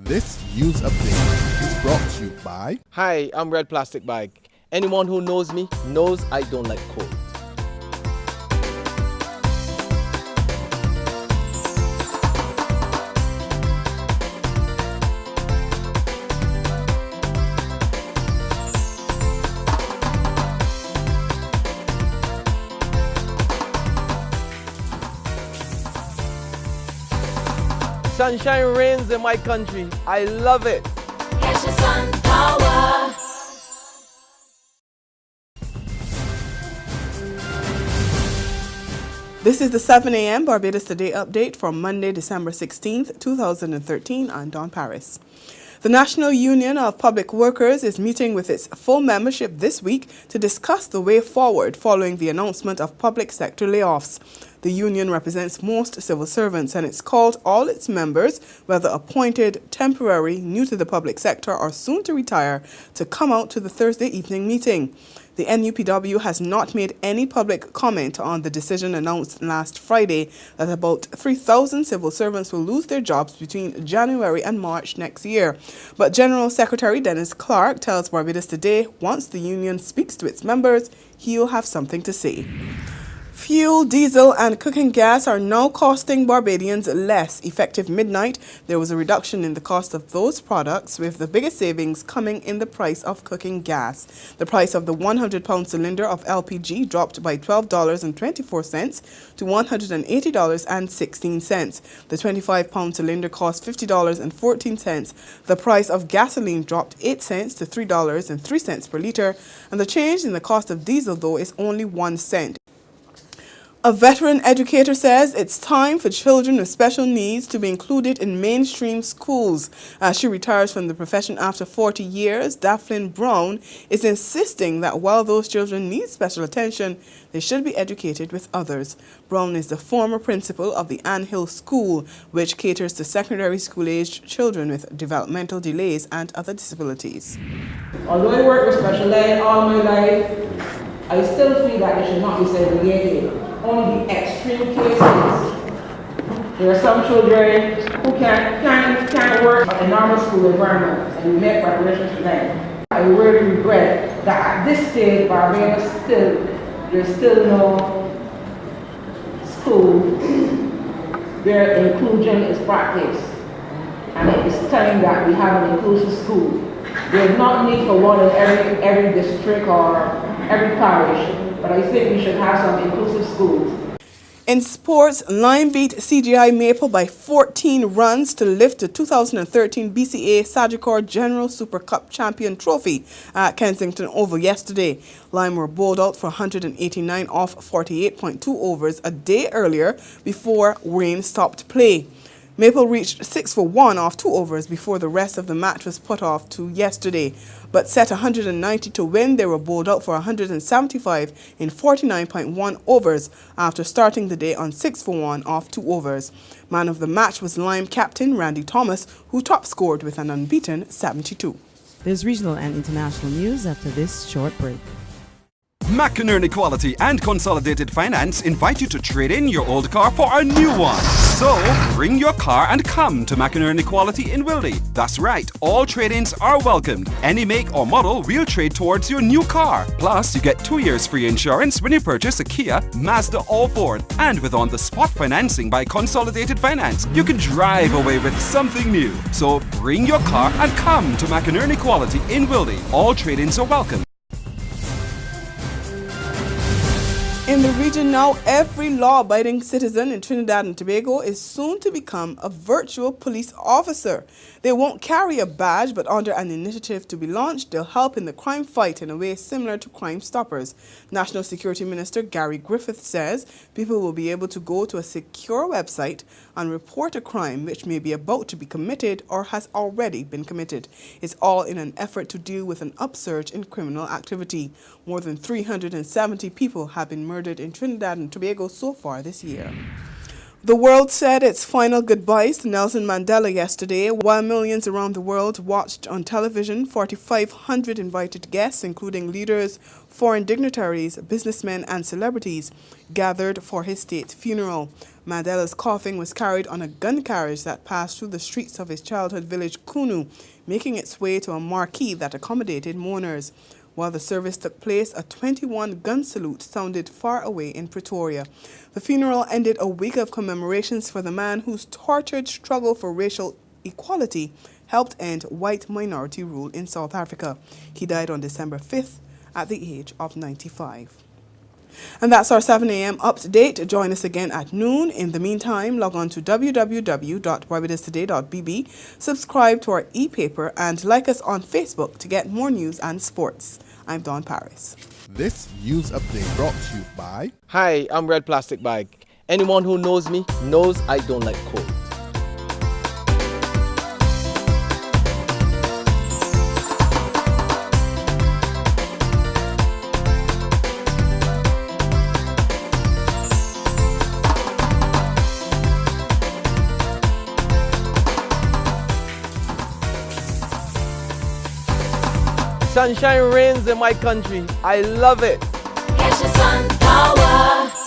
This news update is brought to you by... Hi, I'm Red Plastic Bag. Anyone who knows me knows I don't like cold. Sunshine reigns in my country. I love it. Get your sun power. This is the 7 a.m. Barbados Today update for Monday, December 16th, 2013. I'm Dawn Paris. The National Union of Public Workers is meeting with its full membership this week to discuss the way forward following the announcement of public sector layoffs. The union represents most civil servants and it's called all its members, whether appointed, temporary, new to the public sector or soon to retire, to come out to the Thursday evening meeting. The NUPW has not made any public comment on the decision announced last Friday that about 3,000 civil servants will lose their jobs between January and March next year. But General Secretary Dennis Clark tells Barbados Today once the union speaks to its members, he'll have something to say. Fuel, diesel and cooking gas are now costing Barbadians less. Effective midnight, there was a reduction in the cost of those products, with the biggest savings coming in the price of cooking gas. The price of the 100-pound cylinder of LPG dropped by $12.24 to $180.16. The 25-pound cylinder cost $50.14. The price of gasoline dropped 8 cents to $3.03 per litre, and the change in the cost of diesel, though, is only 1 cent. A veteran educator says it's time for children with special needs to be included in mainstream schools. As she retires from the profession after 40 years, Daphne Brown is insisting that while those children need special attention, they should be educated with others. Brown is the former principal of the Ann Hill School, which caters to secondary school-aged children with developmental delays and other disabilities. Although I work with special ed all my life, I still feel that it should not be segregated. Only the extreme cases. There are some children who can't work in a normal school environment, and we make preparations for them. I really regret that at this stage, Barbados there's still no school where inclusion is practiced. And it is time that we have an inclusive school. There's not need for one in every district or every parish, but I think we should have some inclusive schools. In sports, Lime beat CGI Maple by 14 runs to lift the 2013 BCA Sagicor General Super Cup Champion Trophy at Kensington Oval yesterday. Lime were bowled out for 189 off 48.2 overs a day earlier before rain stopped play. Maple reached 6 for 1 off 2 overs before the rest of the match was put off to yesterday. But set 190 to win, they were bowled out for 175 in 49.1 overs after starting the day on 6 for 1 off 2 overs. Man of the match was Lime captain Randy Thomas, who top scored with an unbeaten 72. There's regional and international news after this short break. McInerney Quality and Consolidated Finance invite you to trade in your old car for a new one. So, bring your car and come to McInerney Quality in Wildy. That's right, all trade-ins are welcomed. Any make or model will trade towards your new car. Plus, you get 2 years free insurance when you purchase a Kia, Mazda or Ford. And with on-the-spot financing by Consolidated Finance, you can drive away with something new. So, bring your car and come to McInerney Quality in Wildy. All trade-ins are welcome. In the region now, every law-abiding citizen in Trinidad and Tobago is soon to become a virtual police officer. They won't carry a badge, but under an initiative to be launched, they'll help in the crime fight in a way similar to Crime Stoppers. National Security Minister Gary Griffith says people will be able to go to a secure website and report a crime which may be about to be committed or has already been committed. It's all in an effort to deal with an upsurge in criminal activity. More than 370 people have been murdered in Trinidad and Tobago so far this year. The world said its final goodbyes to Nelson Mandela yesterday, while millions around the world watched on television. 4,500 invited guests, including leaders, foreign dignitaries, businessmen and celebrities, gathered for his state funeral. Mandela's coffin was carried on a gun carriage that passed through the streets of his childhood village, Kunu, making its way to a marquee that accommodated mourners. While the service took place, a 21-gun salute sounded far away in Pretoria. The funeral ended a week of commemorations for the man whose tortured struggle for racial equality helped end white minority rule in South Africa. He died on December 5th at the age of 95. And that's our 7 a.m. update. Join us again at noon. In the meantime, log on to www.barbadostoday.bb, subscribe to our e-paper, and like us on Facebook to get more news and sports. I'm Dawn Paris. This news update brought to you by Hi, I'm Red Plastic Bag. Anyone who knows me knows I don't like cold. Sunshine reigns in my country. I love it. Get your sun power.